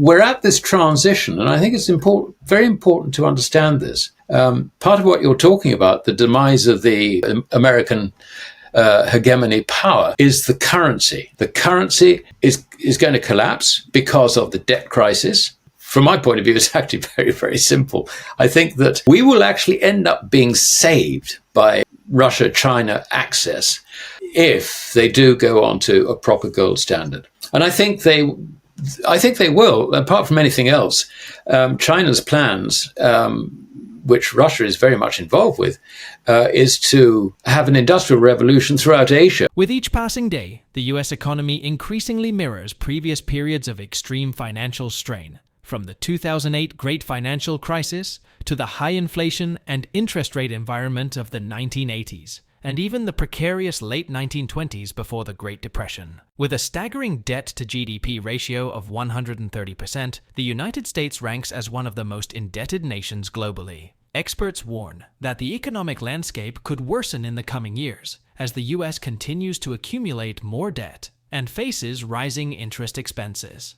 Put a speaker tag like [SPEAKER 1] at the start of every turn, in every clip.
[SPEAKER 1] we're at this transition, and I think it's very important to understand this. Part of what you're talking about, the demise of the American hegemony power, is the currency. The currency is going to collapse because of the debt crisis. From my point of view, it's actually very, very simple. I think that we will actually end up being saved by Russia-China access if they do go on to a proper gold standard. And I think they will. Apart from anything else, China's plans, which Russia is very much involved with, is to have an industrial revolution throughout Asia.
[SPEAKER 2] With each passing day, the US economy increasingly mirrors previous periods of extreme financial strain, from the 2008 Great Financial Crisis to the high inflation and interest rate environment of the 1980s, and even the precarious late 1920s before the Great Depression. With a staggering debt-to-GDP ratio of 130%, the United States ranks as one of the most indebted nations globally. Experts warn that the economic landscape could worsen in the coming years as the US continues to accumulate more debt and faces rising interest expenses.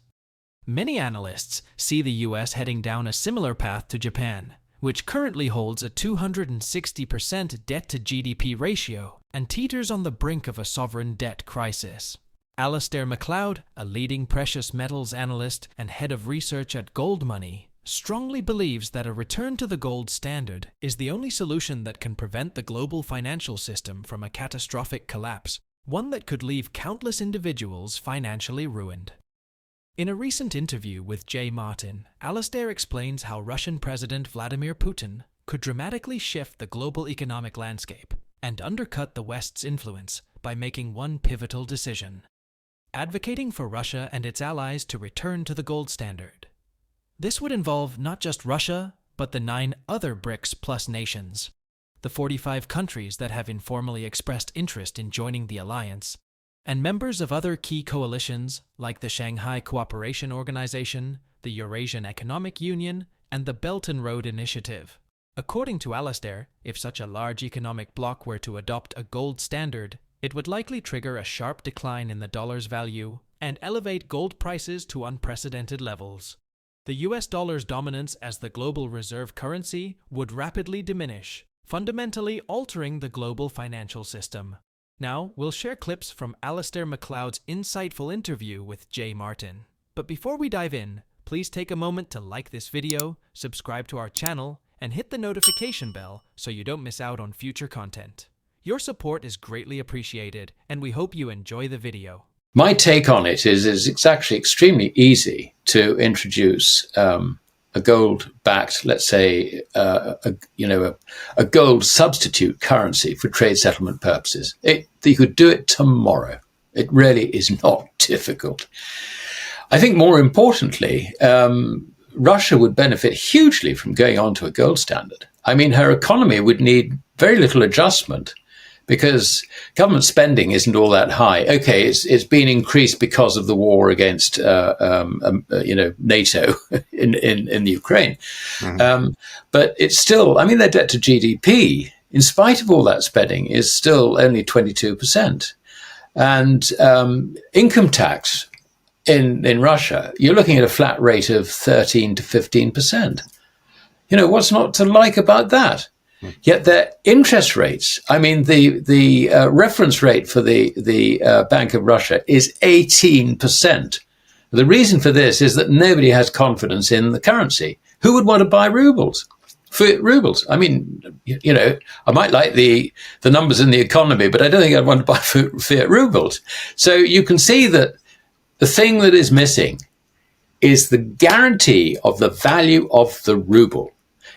[SPEAKER 2] Many analysts see the US heading down a similar path to Japan, which currently holds a 260% debt-to-GDP ratio and teeters on the brink of a sovereign debt crisis. Alasdair Macleod, a leading precious metals analyst and head of research at Goldmoney, strongly believes that a return to the gold standard is the only solution that can prevent the global financial system from a catastrophic collapse, one that could leave countless individuals financially ruined. In a recent interview with Jay Martin, Alasdair explains how Russian President Vladimir Putin could dramatically shift the global economic landscape and undercut the West's influence by making one pivotal decision: advocating for Russia and its allies to return to the gold standard. This would involve not just Russia, but the 9 other BRICS plus nations, the 45 countries that have informally expressed interest in joining the alliance, and members of other key coalitions like the Shanghai Cooperation Organization, the Eurasian Economic Union, and the Belt and Road Initiative. According to Alasdair, if such a large economic bloc were to adopt a gold standard, it would likely trigger a sharp decline in the dollar's value and elevate gold prices to unprecedented levels. The US dollar's dominance as the global reserve currency would rapidly diminish, fundamentally altering the global financial system. Now, we'll share clips from Alasdair Macleod's insightful interview with Jay Martin. But before we dive in, please take a moment to like this video, subscribe to our channel, and hit the notification bell so you don't miss out on future content. Your support is greatly appreciated, and we hope you enjoy the video.
[SPEAKER 1] My take on it is it's actually extremely easy to introduce a gold-backed, let's say, a gold substitute currency for trade settlement purposes. You could do it tomorrow. It really is not difficult. I think more importantly, Russia would benefit hugely from going on to a gold standard. I mean, her economy would need very little adjustment because government spending isn't all that high. Okay, it's been increased because of the war against NATO in the Ukraine, but it's still. I mean, their debt to GDP, in spite of all that spending, is still only 22%, and income tax in Russia, you're looking at a flat rate of 13 to 15%. What's not to like about that? Yet their interest rates, I mean, the reference rate for the Bank of Russia is 18%. The reason for this is that nobody has confidence in the currency. Who would want to buy rubles? Fiat rubles. I mean, I might like the numbers in the economy, but I don't think I'd want to buy fiat rubles. So you can see that the thing that is missing is the guarantee of the value of the ruble.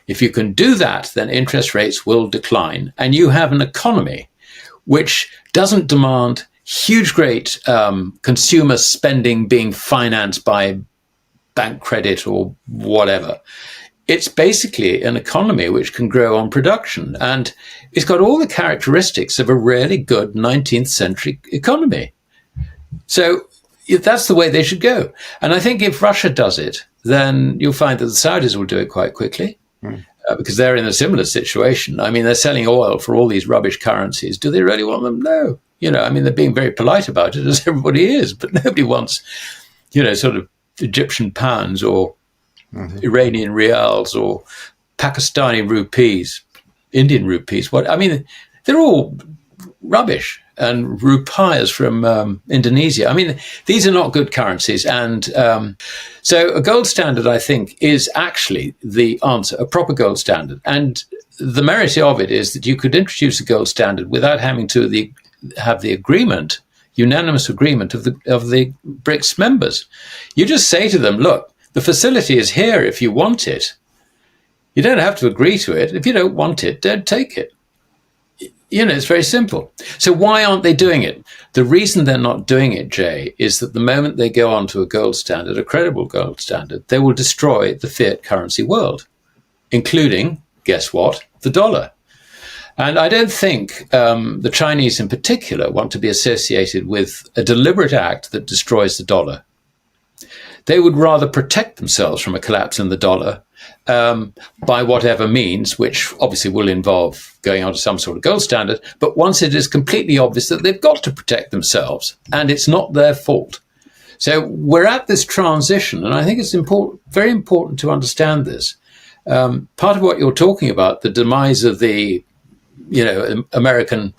[SPEAKER 1] If you can do that, then interest rates will decline, and you have an economy which doesn't demand great consumer spending being financed by bank credit or whatever. It's basically an economy which can grow on production, and it's got all the characteristics of a really good 19th century economy. So that's the way they should go. And I think if Russia does it, then you'll find that the Saudis will do it quite quickly. Because they're in a similar situation. I mean, they're selling oil for all these rubbish currencies. Do they really want them? No. I mean, they're being very polite about it, as everybody is, but nobody wants, sort of Egyptian pounds or Iranian rials or Pakistani rupees, Indian rupees. They're all rubbish. And rupiahs from Indonesia. I mean, these are not good currencies. And so a gold standard, I think, is actually the answer, a proper gold standard. And the merit of it is that you could introduce a gold standard without having to have the agreement, unanimous agreement of the BRICS members. You just say to them, look, the facility is here if you want it. You don't have to agree to it. If you don't want it, don't take it. It's very simple. So why aren't they doing it? The reason they're not doing it, Jay, is that the moment they go on to a gold standard, a credible gold standard, they will destroy the fiat currency world, including, guess what, the dollar. And I don't think the Chinese in particular want to be associated with a deliberate act that destroys the dollar. They would rather protect themselves from a collapse in the dollar by whatever means, which obviously will involve going on to some sort of gold standard. But once it is completely obvious that they've got to protect themselves and it's not their fault. So we're at this transition, and I think it's very important to understand this. Part of what you're talking about, the demise of the American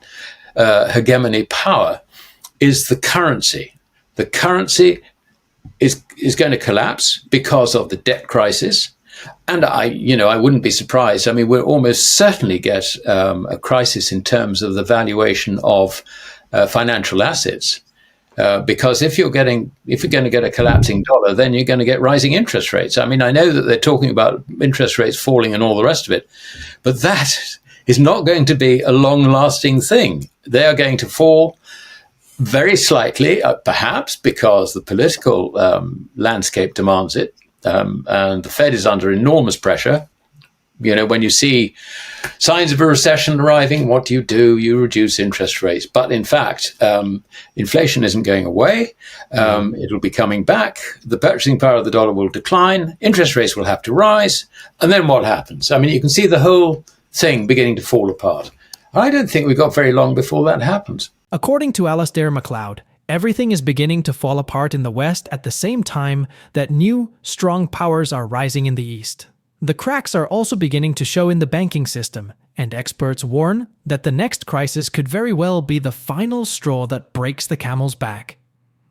[SPEAKER 1] hegemony power, is the currency. The currency is going to collapse because of the debt crisis. And I wouldn't be surprised. I mean, we'll almost certainly get a crisis in terms of the valuation of financial assets, because if you're going to get a collapsing dollar, then you're going to get rising interest rates. I mean, I know that they're talking about interest rates falling and all the rest of it, but that is not going to be a long-lasting thing. They are going to fall very slightly, perhaps because the political landscape demands it. And the Fed is under enormous pressure. When you see signs of a recession arriving, what do? You reduce interest rates. But in fact, inflation isn't going away. It'll be coming back. The purchasing power of the dollar will decline. Interest rates will have to rise. And then what happens? I mean, you can see the whole thing beginning to fall apart. I don't think we've got very long before that happens.
[SPEAKER 2] According to Alasdair Macleod, everything is beginning to fall apart in the West at the same time that new, strong powers are rising in the East. The cracks are also beginning to show in the banking system, and experts warn that the next crisis could very well be the final straw that breaks the camel's back.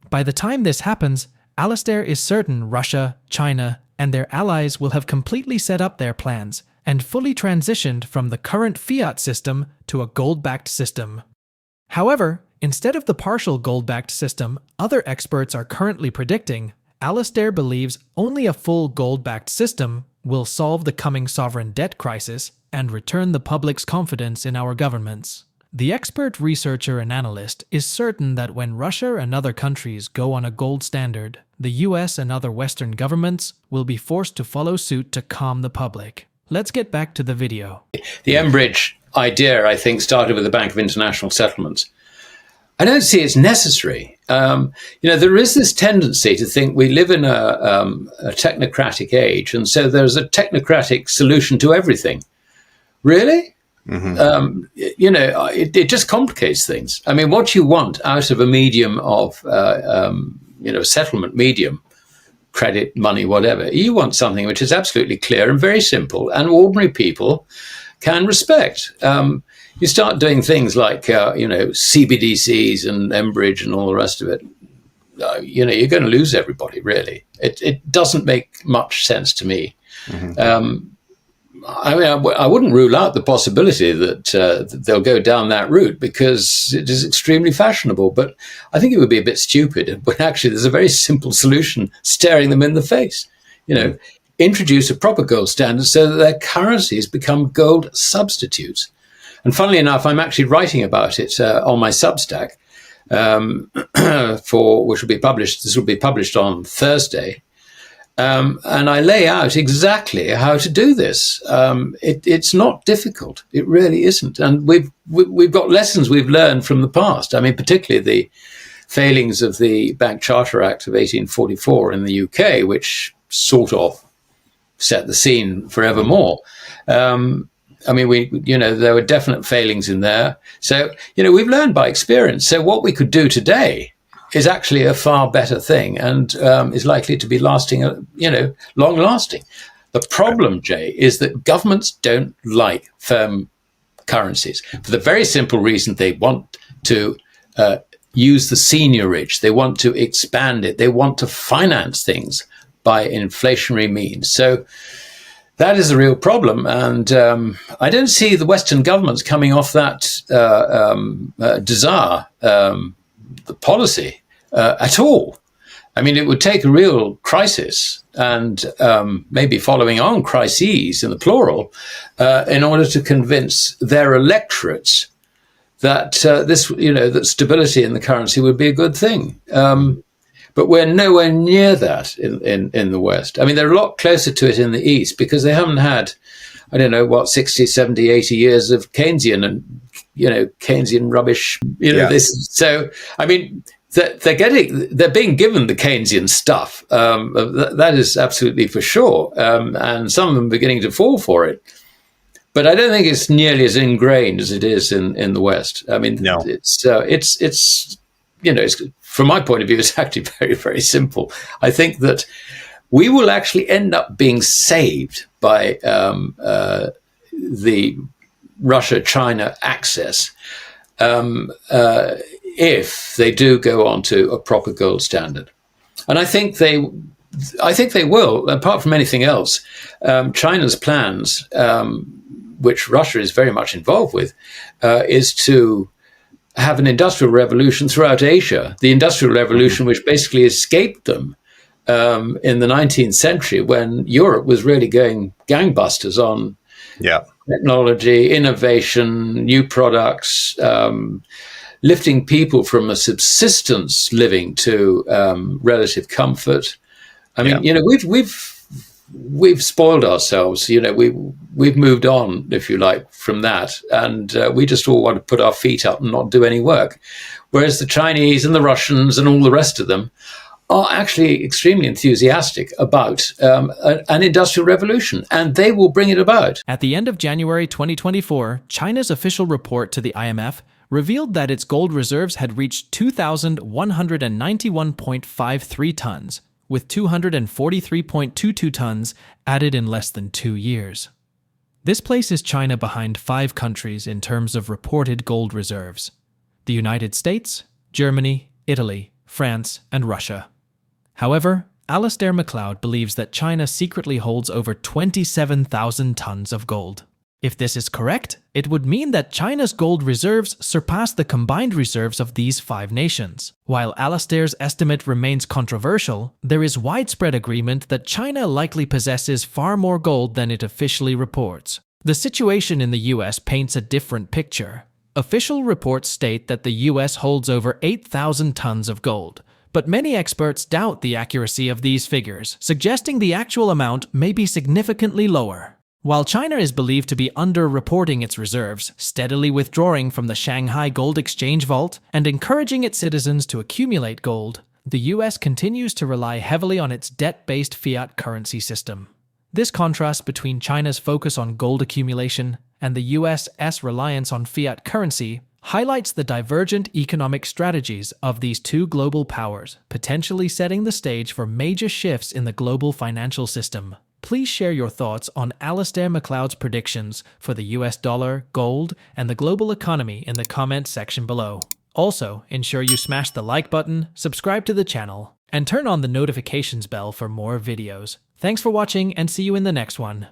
[SPEAKER 2] By the time this happens, Alasdair is certain Russia, China, and their allies will have completely set up their plans and fully transitioned from the current fiat system to a gold-backed system. However, instead of the partial gold-backed system other experts are currently predicting, Alasdair believes only a full gold-backed system will solve the coming sovereign debt crisis and return the public's confidence in our governments. The expert researcher and analyst is certain that when Russia and other countries go on a gold standard, the US and other Western governments will be forced to follow suit to calm the public. Let's get back to the video.
[SPEAKER 1] The Enbridge idea, I think, started with the Bank of International Settlements. I don't see it's necessary. There is this tendency to think we live in a technocratic age, and so there's a technocratic solution to everything. Really? Mm-hmm. It just complicates things. I mean, what you want out of a medium of, settlement medium, credit, money, whatever, you want something which is absolutely clear and very simple, and ordinary people can respect. You start doing things like, CBDCs and Enbridge and all the rest of it, you're going to lose everybody, really. It doesn't make much sense to me. Mm-hmm. I wouldn't rule out the possibility that they'll go down that route because it is extremely fashionable, but I think it would be a bit stupid when actually there's a very simple solution staring them in the face. Introduce a proper gold standard so that their currencies become gold substitutes. And funnily enough, I'm actually writing about it on my Substack, which will be published. This will be published on Thursday. And I lay out exactly how to do this. It's not difficult. It really isn't. And we've got lessons we've learned from the past. I mean, particularly the failings of the Bank Charter Act of 1844 in the UK, which sort of set the scene forevermore. There were definite failings in there. So, we've learned by experience. So what we could do today is actually a far better thing and is likely to be lasting, long lasting. The problem, Jay, is that governments don't like firm currencies for the very simple reason they want to use the seigniorage. They want to expand it. They want to finance things by inflationary means. So that is a real problem. And I don't see the Western governments coming off that desire, the policy at all. I mean, it would take a real crisis and maybe following on crises in the plural in order to convince their electorates that that stability in the currency would be a good thing. But we're nowhere near that in the West. I mean, they're a lot closer to it in the East because they haven't had, 60, 70, 80 years of Keynesian and, Keynesian rubbish, this. So, I mean, they're being given the Keynesian stuff. That is absolutely for sure. And some of them are beginning to fall for it. But I don't think it's nearly as ingrained as it is in the West. I mean, no. It's from my point of view, it's actually very, very simple. I think that we will actually end up being saved by the Russia-China access if they do go on to a proper gold standard. And I think they will, apart from anything else. China's plans, which Russia is very much involved with, is to have an industrial revolution throughout Asia, the industrial revolution which basically escaped them in the 19th century when Europe was really going gangbusters on technology, innovation, new products, lifting people from a subsistence living to relative comfort. I mean, we've spoiled ourselves. We've moved on, if you like, from that, and we just all want to put our feet up and not do any work. Whereas the Chinese and the Russians and all the rest of them are actually extremely enthusiastic about an industrial revolution, and they will bring it about.
[SPEAKER 2] At the end of January 2024, China's official report to the IMF revealed that its gold reserves had reached 2,191.53 tons, with 243.22 tons added in less than 2 years. This places China behind 5 countries in terms of reported gold reserves: the United States, Germany, Italy, France, and Russia. However, Alasdair Macleod believes that China secretly holds over 27,000 tons of gold. If this is correct, it would mean that China's gold reserves surpass the combined reserves of these 5 nations. While Alasdair's estimate remains controversial, there is widespread agreement that China likely possesses far more gold than it officially reports. The situation in the US paints a different picture. Official reports state that the US holds over 8,000 tons of gold, but many experts doubt the accuracy of these figures, suggesting the actual amount may be significantly lower. While China is believed to be under-reporting its reserves, steadily withdrawing from the Shanghai Gold Exchange Vault, and encouraging its citizens to accumulate gold, the US continues to rely heavily on its debt-based fiat currency system. This contrast between China's focus on gold accumulation and the US's reliance on fiat currency highlights the divergent economic strategies of these two global powers, potentially setting the stage for major shifts in the global financial system. Please share your thoughts on Alasdair Macleod's predictions for the US dollar, gold, and the global economy in the comments section below. Also, ensure you smash the like button, subscribe to the channel, and turn on the notifications bell for more videos. Thanks for watching and see you in the next one.